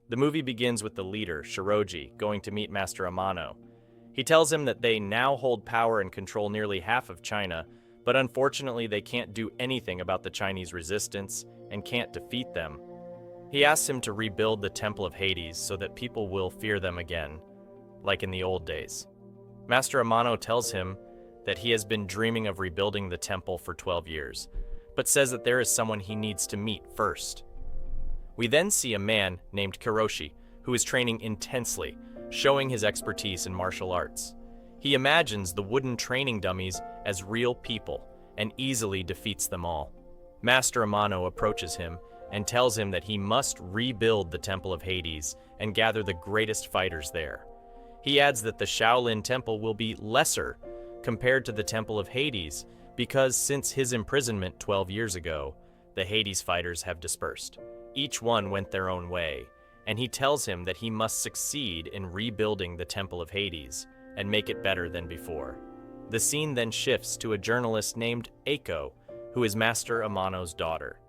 The movie begins with the leader, Shiroji, going to meet Master Amano. He tells him that they now hold power and control nearly half of China, but unfortunately they can't do anything about the Chinese resistance and can't defeat them. He asks him to rebuild the Temple of Hades so that people will fear them again, like in the old days. Master Amano tells him that he has been dreaming of rebuilding the temple for 12 years, but says that there is someone he needs to meet first. We then see a man named Kiroshi, who is training intensely, showing his expertise in martial arts. He imagines the wooden training dummies as real people and easily defeats them all. Master Amano approaches him and tells him that he must rebuild the Temple of Hades and gather the greatest fighters there. He adds that the Shaolin Temple will be lesser compared to the Temple of Hades because since his imprisonment 12 years ago, the Hades fighters have dispersed. Each one went their own way, and he tells him that he must succeed in rebuilding the Temple of Hades and make it better than before. The scene then shifts to a journalist named Eiko, who is Master Amano's daughter.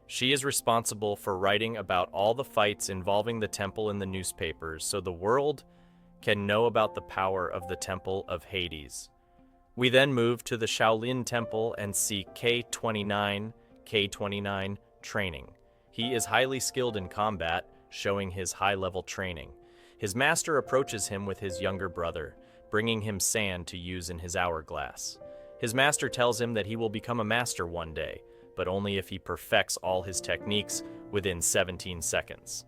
She is responsible for writing about all the fights involving the temple in the newspapers so the world can know about the power of the Temple of Hades. We then move to the Shaolin Temple and see K-29 training. He is highly skilled in combat, showing his high-level training. His master approaches him with his younger brother, bringing him sand to use in his hourglass. His master tells him that he will become a master one day, but only if he perfects all his techniques within 17 seconds.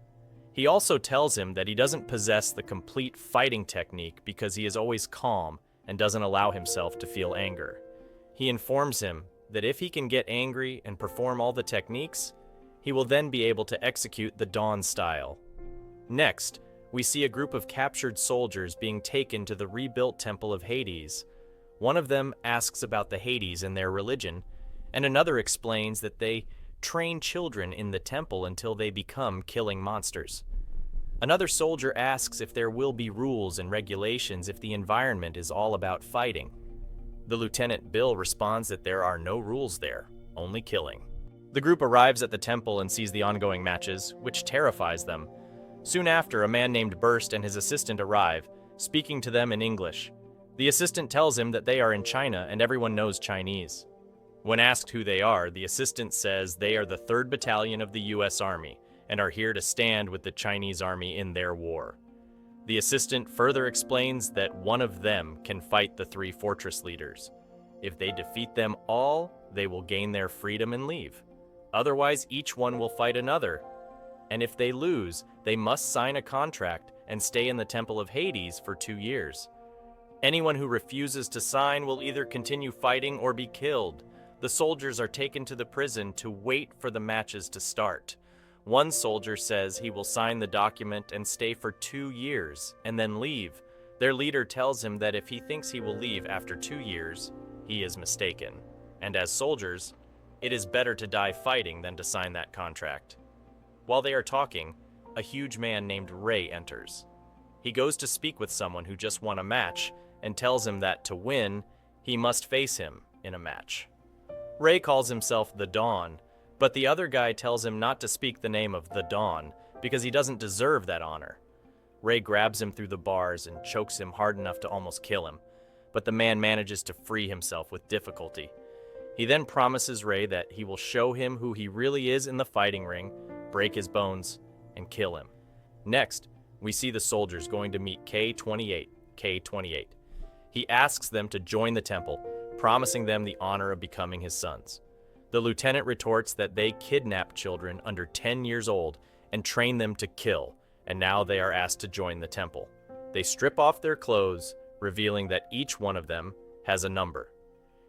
He also tells him that he doesn't possess the complete fighting technique because he is always calm and doesn't allow himself to feel anger. He informs him that if he can get angry and perform all the techniques, he will then be able to execute the Dawn style. Next, we see a group of captured soldiers being taken to the rebuilt Temple of Hades. One of them asks about the Hades and their religion, and another explains that they train children in the temple until they become killing monsters. Another soldier asks if there will be rules and regulations if the environment is all about fighting. The Lieutenant Bill responds that there are no rules there, only killing. The group arrives at the temple and sees the ongoing matches, which terrifies them. Soon after, a man named Burst and his assistant arrive, speaking to them in English. The assistant tells him that they are in China and everyone knows Chinese. When asked who they are, the assistant says they are the 3rd Battalion of the U.S. Army and are here to stand with the Chinese Army in their war. The assistant further explains that one of them can fight the 3 fortress leaders. If they defeat them all, they will gain their freedom and leave. Otherwise, each one will fight another. And if they lose, they must sign a contract and stay in the Temple of Hades for 2 years. Anyone who refuses to sign will either continue fighting or be killed. The soldiers are taken to the prison to wait for the matches to start. One soldier says he will sign the document and stay for 2 years and then leave. Their leader tells him that if he thinks he will leave after 2 years, he is mistaken. And as soldiers, it is better to die fighting than to sign that contract. While they are talking, a huge man named Ray enters. He goes to speak with someone who just won a match and tells him that to win, he must face him in a match. Ray calls himself the Dawn, but the other guy tells him not to speak the name of the Dawn because he doesn't deserve that honor. Ray grabs him through the bars and chokes him hard enough to almost kill him, but the man manages to free himself with difficulty. He then promises Ray that he will show him who he really is in the fighting ring, break his bones, and kill him. Next, we see the soldiers going to meet K-28. He asks them to join the temple, promising them the honor of becoming his sons. The lieutenant retorts that they kidnap children under 10 years old and train them to kill, and now they are asked to join the temple. They strip off their clothes, revealing that each one of them has a number.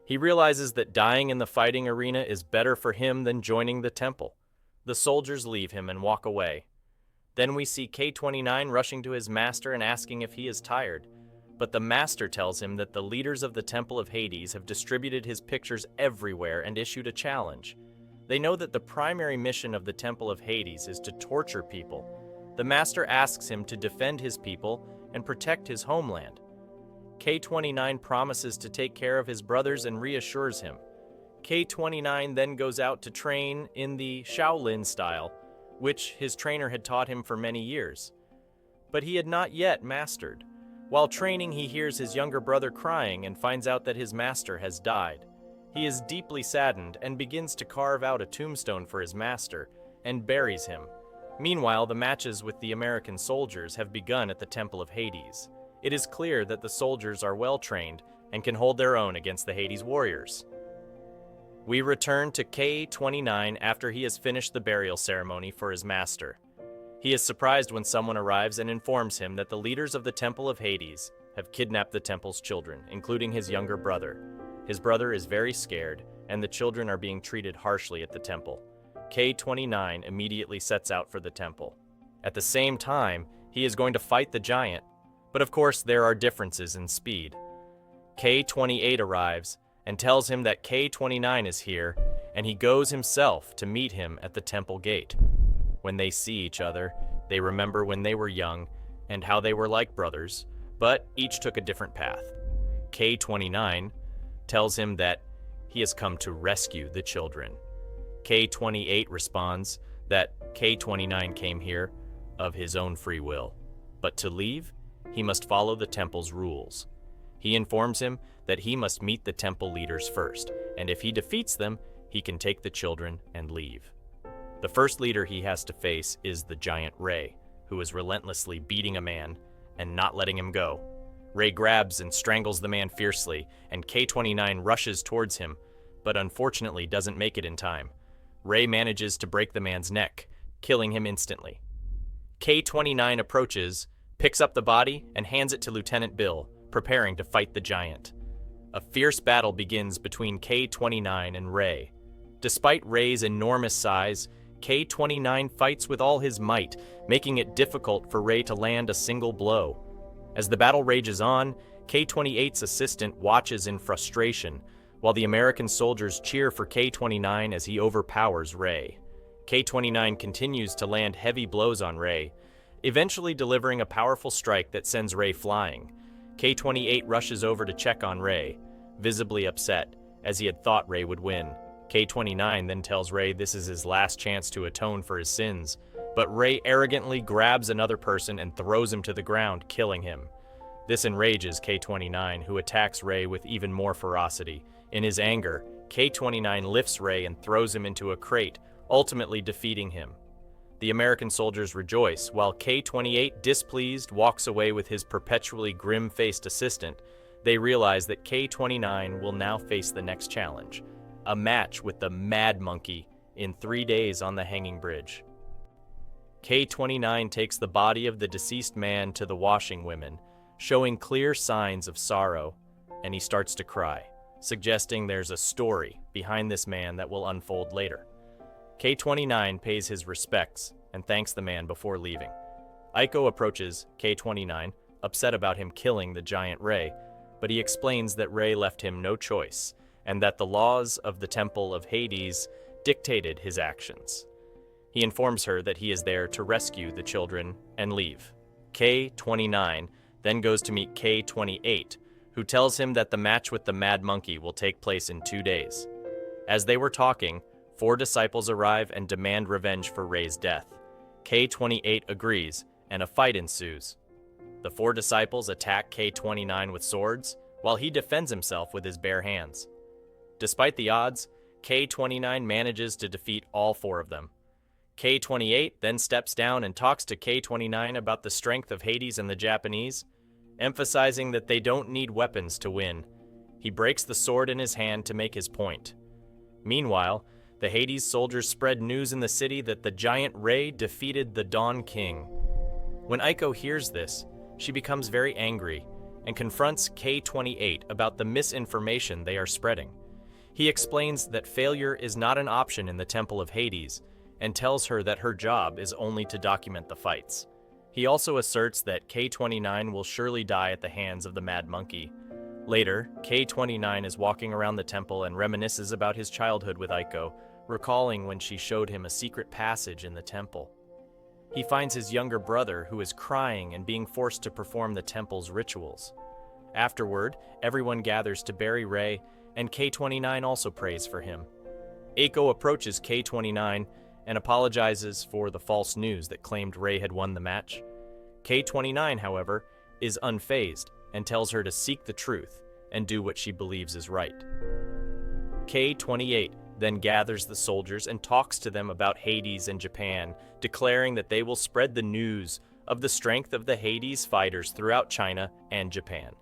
He realizes that dying in the fighting arena is better for him than joining the temple. The soldiers leave him and walk away. Then we see K-29 rushing to his master and asking if he is tired. But the master tells him that the leaders of the Temple of Hades have distributed his pictures everywhere and issued a challenge. They know that the primary mission of the Temple of Hades is to torture people. The master asks him to defend his people and protect his homeland. K-29 promises to take care of his brothers and reassures him. K-29 then goes out to train in the Shaolin style, which his trainer had taught him for many years. But he had not yet mastered. While training, he hears his younger brother crying and finds out that his master has died. He is deeply saddened and begins to carve out a tombstone for his master and buries him. Meanwhile, the matches with the American soldiers have begun at the Temple of Hades. It is clear that the soldiers are well trained and can hold their own against the Hades warriors. We return to K-29 after he has finished the burial ceremony for his master. He is surprised when someone arrives and informs him that the leaders of the Temple of Hades have kidnapped the temple's children, including his younger brother. His brother is very scared, and the children are being treated harshly at the temple. K-29 immediately sets out for the temple. At the same time, he is going to fight the giant, but of course there are differences in speed. K-28 arrives and tells him that K-29 is here, and he goes himself to meet him at the temple gate. When they see each other, they remember when they were young and how they were like brothers, but each took a different path. K-29 tells him that he has come to rescue the children. K-28 responds that K-29 came here of his own free will, but to leave, he must follow the temple's rules. He informs him that he must meet the temple leaders first, and if he defeats them, he can take the children and leave. The first leader he has to face is the giant Ray, who is relentlessly beating a man and not letting him go. Ray grabs and strangles the man fiercely, and K-29 rushes towards him, but unfortunately doesn't make it in time. Ray manages to break the man's neck, killing him instantly. K-29 approaches, picks up the body, and hands it to Lieutenant Bill, preparing to fight the giant. A fierce battle begins between K-29 and Ray. Despite Ray's enormous size, K-29 fights with all his might, making it difficult for Ray to land a single blow. As the battle rages on, K-28's assistant watches in frustration, while the American soldiers cheer for K-29 as he overpowers Ray. K-29 continues to land heavy blows on Ray, eventually delivering a powerful strike that sends Ray flying. K-28 rushes over to check on Ray, visibly upset, as he had thought Ray would win. K-29 then tells Ray this is his last chance to atone for his sins, but Ray arrogantly grabs another person and throws him to the ground, killing him. This enrages K-29, who attacks Ray with even more ferocity. In his anger, K-29 lifts Ray and throws him into a crate, ultimately defeating him. The American soldiers rejoice, while K-28, displeased, walks away with his perpetually grim-faced assistant. They realize that K-29 will now face the next challenge, a match with the Mad Monkey in 3 days on the hanging bridge. K-29 takes the body of the deceased man to the washing women, showing clear signs of sorrow, and he starts to cry, suggesting there's a story behind this man that will unfold later. K-29 pays his respects and thanks the man before leaving. Aiko approaches K-29, upset about him killing the giant Ray, but he explains that Ray left him no choice, and that the laws of the Temple of Hades dictated his actions. He informs her that he is there to rescue the children and leave. K-29 then goes to meet K-28, who tells him that the match with the Mad Monkey will take place in 2 days. As they were talking, 4 disciples arrive and demand revenge for Ray's death. K-28 agrees, and a fight ensues. The 4 disciples attack K-29 with swords, while he defends himself with his bare hands. Despite the odds, K-29 manages to defeat all 4 of them. K-28 then steps down and talks to K-29 about the strength of Hades and the Japanese, emphasizing that they don't need weapons to win. He breaks the sword in his hand to make his point. Meanwhile, the Hades soldiers spread news in the city that the giant Ray defeated the Dawn King. When Aiko hears this, she becomes very angry and confronts K-28 about the misinformation they are spreading. He explains that failure is not an option in the Temple of Hades, and tells her that her job is only to document the fights. He also asserts that K-29 will surely die at the hands of the Mad Monkey. Later, K-29 is walking around the temple and reminisces about his childhood with Aiko, recalling when she showed him a secret passage in the temple. He finds his younger brother, who is crying and being forced to perform the temple's rituals. Afterward, everyone gathers to bury Ray, and K-29 also prays for him. Aiko approaches K-29 and apologizes for the false news that claimed Ray had won the match. K-29, however, is unfazed and tells her to seek the truth and do what she believes is right. K-28 then gathers the soldiers and talks to them about Hades and Japan, declaring that they will spread the news of the strength of the Hades fighters throughout China and Japan.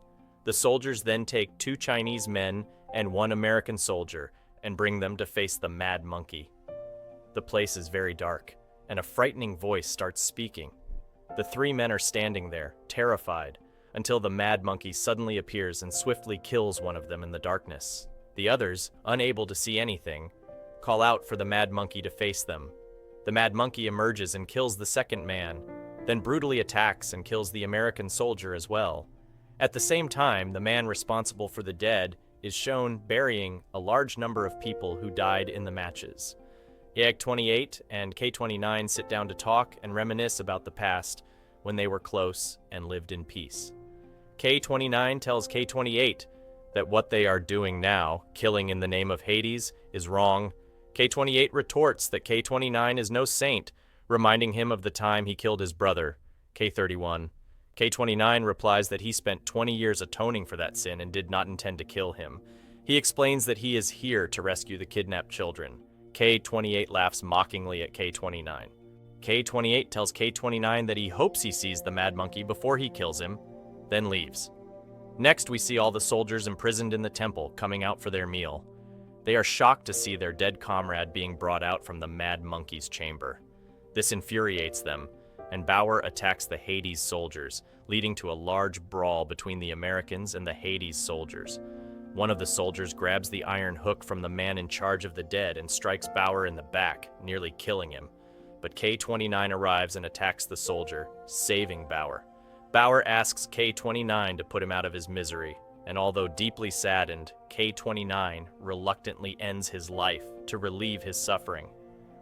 The soldiers then take 2 Chinese men and 1 American soldier and bring them to face the Mad Monkey. The place is very dark, and a frightening voice starts speaking. The 3 men are standing there, terrified, until the Mad Monkey suddenly appears and swiftly kills one of them in the darkness. The others, unable to see anything, call out for the Mad Monkey to face them. The Mad Monkey emerges and kills the second man, then brutally attacks and kills the American soldier as well. At the same time, the man responsible for the dead is shown burying a large number of people who died in the matches. YAG-28 and K-29 sit down to talk and reminisce about the past when they were close and lived in peace. K-29 tells K-28 that what they are doing now, killing in the name of Hades, is wrong. K-28 retorts that K-29 is no saint, reminding him of the time he killed his brother, K-31. K-29 replies that he spent 20 years atoning for that sin and did not intend to kill him. He explains that he is here to rescue the kidnapped children. K-28 laughs mockingly at K-29. K-28 tells K-29 that he hopes he sees the Mad Monkey before he kills him, then leaves. Next, we see all the soldiers imprisoned in the temple coming out for their meal. They are shocked to see their dead comrade being brought out from the Mad Monkey's chamber. This infuriates them, and Bauer attacks the Hades soldiers, leading to a large brawl between the Americans and the Hades soldiers. One of the soldiers grabs the iron hook from the man in charge of the dead and strikes Bauer in the back, nearly killing him. But K-29 arrives and attacks the soldier, saving Bauer. Bauer asks K-29 to put him out of his misery, and although deeply saddened, K-29 reluctantly ends his life to relieve his suffering.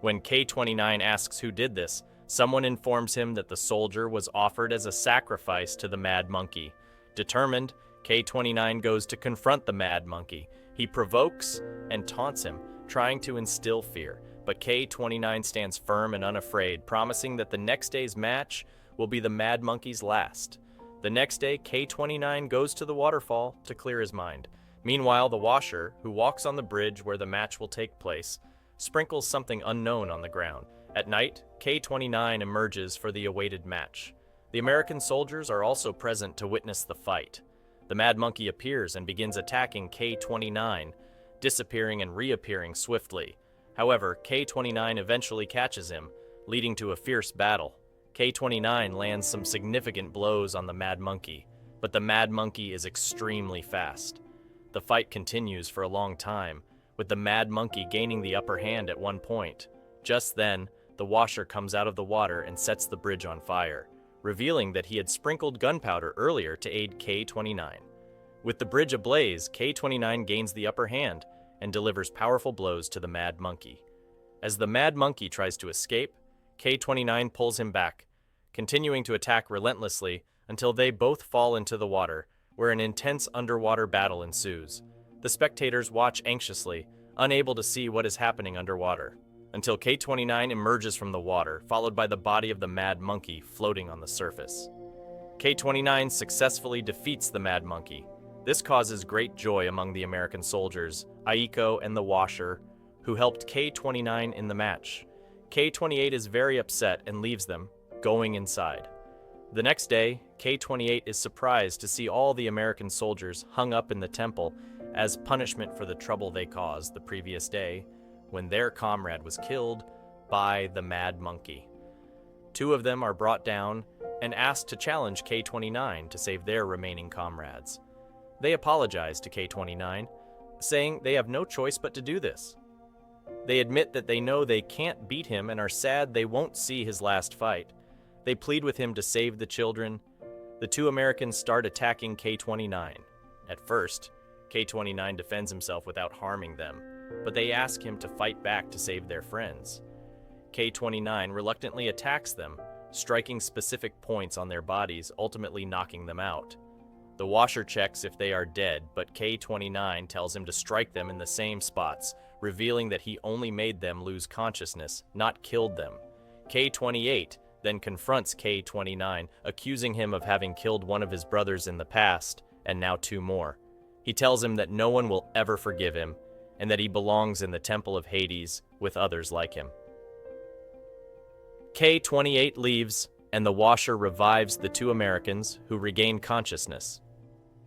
When K-29 asks who did this, someone informs him that the soldier was offered as a sacrifice to the Mad Monkey. Determined, K-29 goes to confront the Mad Monkey. He provokes and taunts him, trying to instill fear, but K-29 stands firm and unafraid, promising that the next day's match will be the Mad Monkey's last. The next day, K-29 goes to the waterfall to clear his mind. Meanwhile, the Washer, who walks on the bridge where the match will take place, sprinkles something unknown on the ground. At night, K-29 emerges for the awaited match. The American soldiers are also present to witness the fight. The Mad Monkey appears and begins attacking K-29, disappearing and reappearing swiftly. However, K-29 eventually catches him, leading to a fierce battle. K-29 lands some significant blows on the Mad Monkey, but the Mad Monkey is extremely fast. The fight continues for a long time, with the Mad Monkey gaining the upper hand at one point. Just then, the Washer comes out of the water and sets the bridge on fire, revealing that he had sprinkled gunpowder earlier to aid K-29. With the bridge ablaze, K-29 gains the upper hand and delivers powerful blows to the Mad Monkey. As the Mad Monkey tries to escape, K-29 pulls him back, continuing to attack relentlessly until they both fall into the water, where an intense underwater battle ensues. The spectators watch anxiously, unable to see what is happening underwater, until K-29 emerges from the water, followed by the body of the Mad Monkey floating on the surface. K-29 successfully defeats the Mad Monkey. This causes great joy among the American soldiers, Aiko and the Washer, who helped K-29 in the match. K-28 is very upset and leaves them, going inside. The next day, K-28 is surprised to see all the American soldiers hung up in the temple as punishment for the trouble they caused the previous day when their comrade was killed by the Mad Monkey. 2 of them are brought down and asked to challenge K-29 to save their remaining comrades. They apologize to K-29, saying they have no choice but to do this. They admit that they know they can't beat him and are sad they won't see his last fight. They plead with him to save the children. The 2 Americans start attacking K-29. At first, K-29 defends himself without harming them, but they ask him to fight back to save their friends. K-29 reluctantly attacks them, striking specific points on their bodies, ultimately knocking them out. The Washer checks if they are dead, but K-29 tells him to strike them in the same spots, revealing that he only made them lose consciousness, not killed them. K-28 then confronts K-29, accusing him of having killed one of his brothers in the past, and now two more. He tells him that no one will ever forgive him, and that he belongs in the Temple of Hades with others like him. K-28 leaves, and the Washer revives the two Americans, who regain consciousness.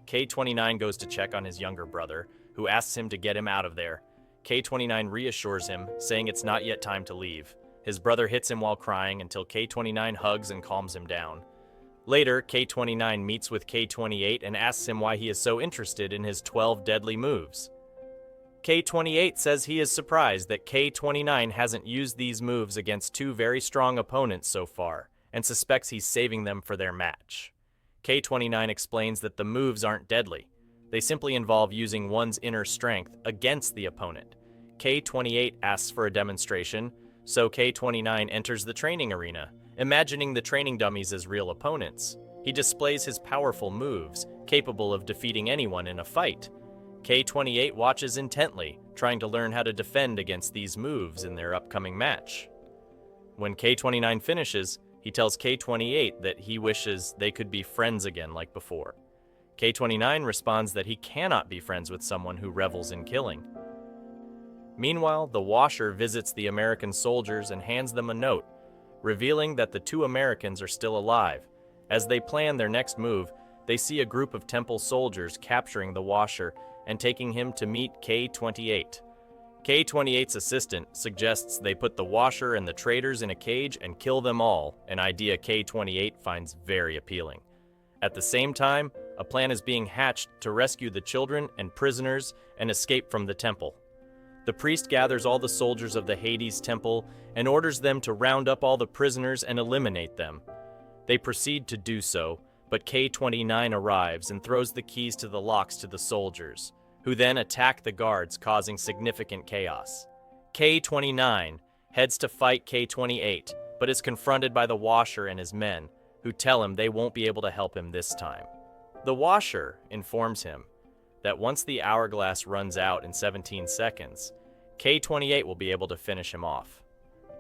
K-29 goes to check on his younger brother, who asks him to get him out of there. K-29 reassures him, saying it's not yet time to leave. His brother hits him while crying until K-29 hugs and calms him down. Later, K-29 meets with K-28 and asks him why he is so interested in his 12 deadly moves. K-28 says he is surprised that K-29 hasn't used these moves against two very strong opponents so far, and suspects he's saving them for their match. K-29 explains that the moves aren't deadly. They simply involve using one's inner strength against the opponent. K-28 asks for a demonstration, so K-29 enters the training arena, imagining the training dummies as real opponents. He displays his powerful moves, capable of defeating anyone in a fight. K-28 watches intently, trying to learn how to defend against these moves in their upcoming match. When K-29 finishes, he tells K-28 that he wishes they could be friends again like before. K-29 responds that he cannot be friends with someone who revels in killing. Meanwhile, the Washer visits the American soldiers and hands them a note, revealing that the two Americans are still alive. As they plan their next move, they see a group of Temple soldiers capturing the Washer and taking him to meet K-28. K-28's assistant suggests they put the Washer and the traitors in a cage and kill them all, an idea K-28 finds very appealing. At the same time, a plan is being hatched to rescue the children and prisoners and escape from the temple. The priest gathers all the soldiers of the Hades temple and orders them to round up all the prisoners and eliminate them. They proceed to do so, but K-29 arrives and throws the keys to the locks to the soldiers, who then attack the guards, causing significant chaos. K-29 heads to fight K-28, but is confronted by the Washer and his men, who tell him they won't be able to help him this time. The Washer informs him that once the hourglass runs out in 17 seconds, K-28 will be able to finish him off.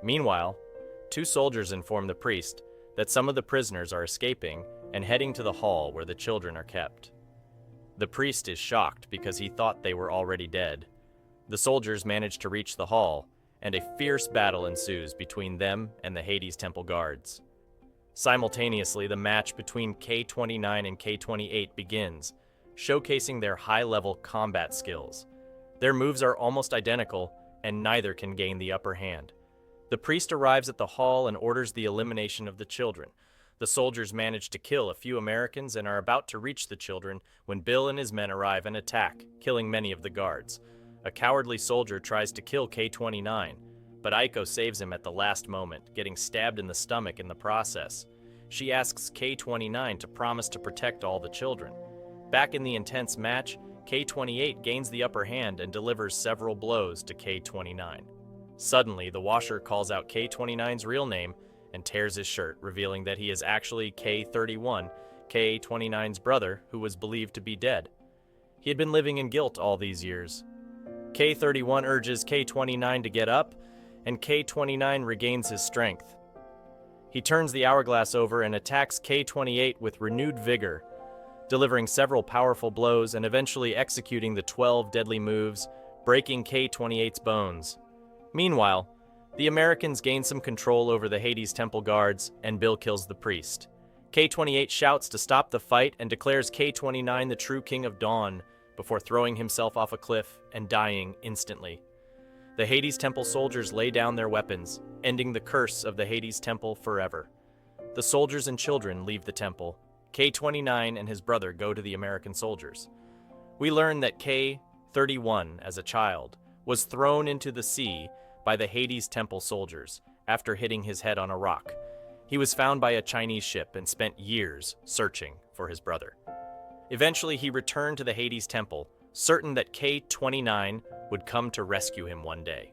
Meanwhile, two soldiers inform the priest that some of the prisoners are escaping and heading to the hall where the children are kept. The priest is shocked because he thought they were already dead. The soldiers manage to reach the hall, and a fierce battle ensues between them and the Hades Temple guards. Simultaneously, the match between K-29 and K-28 begins, showcasing their high-level combat skills. Their moves are almost identical, and neither can gain the upper hand. The priest arrives at the hall and orders the elimination of the children. The soldiers manage to kill a few Americans and are about to reach the children when Bill and his men arrive and attack, killing many of the guards. A cowardly soldier tries to kill K-29, but Aiko saves him at the last moment, getting stabbed in the stomach in the process. She asks K-29 to promise to protect all the children. Back in the intense match, K-28 gains the upper hand and delivers several blows to K-29. Suddenly, the Washer calls out K-29's real name and tears his shirt, revealing that he is actually K-31, K-29's brother, who was believed to be dead. He had been living in guilt all these years. K-31 urges K-29 to get up, and K-29 regains his strength. He turns the hourglass over and attacks K-28 with renewed vigor, delivering several powerful blows and eventually executing the 12 deadly moves, breaking K-28's bones. Meanwhile, the Americans gain some control over the Hades Temple guards, and Bill kills the priest. K-28 shouts to stop the fight and declares K-29 the true King of Dawn, before throwing himself off a cliff and dying instantly. The Hades Temple soldiers lay down their weapons, ending the curse of the Hades Temple forever. The soldiers and children leave the temple. K-29 and his brother go to the American soldiers. We learn that K-31, as a child, was thrown into the sea by the Hades Temple soldiers after hitting his head on a rock. He was found by a Chinese ship and spent years searching for his brother. Eventually, he returned to the Hades Temple, certain that K-29 would come to rescue him one day.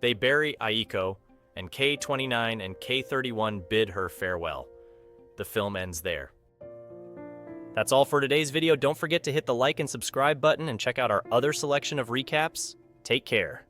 They bury Aiko, and K-29 and K-31 bid her farewell. The film ends there. That's all for today's video. Don't forget to hit the like and subscribe button and check out our other selection of recaps. Take care.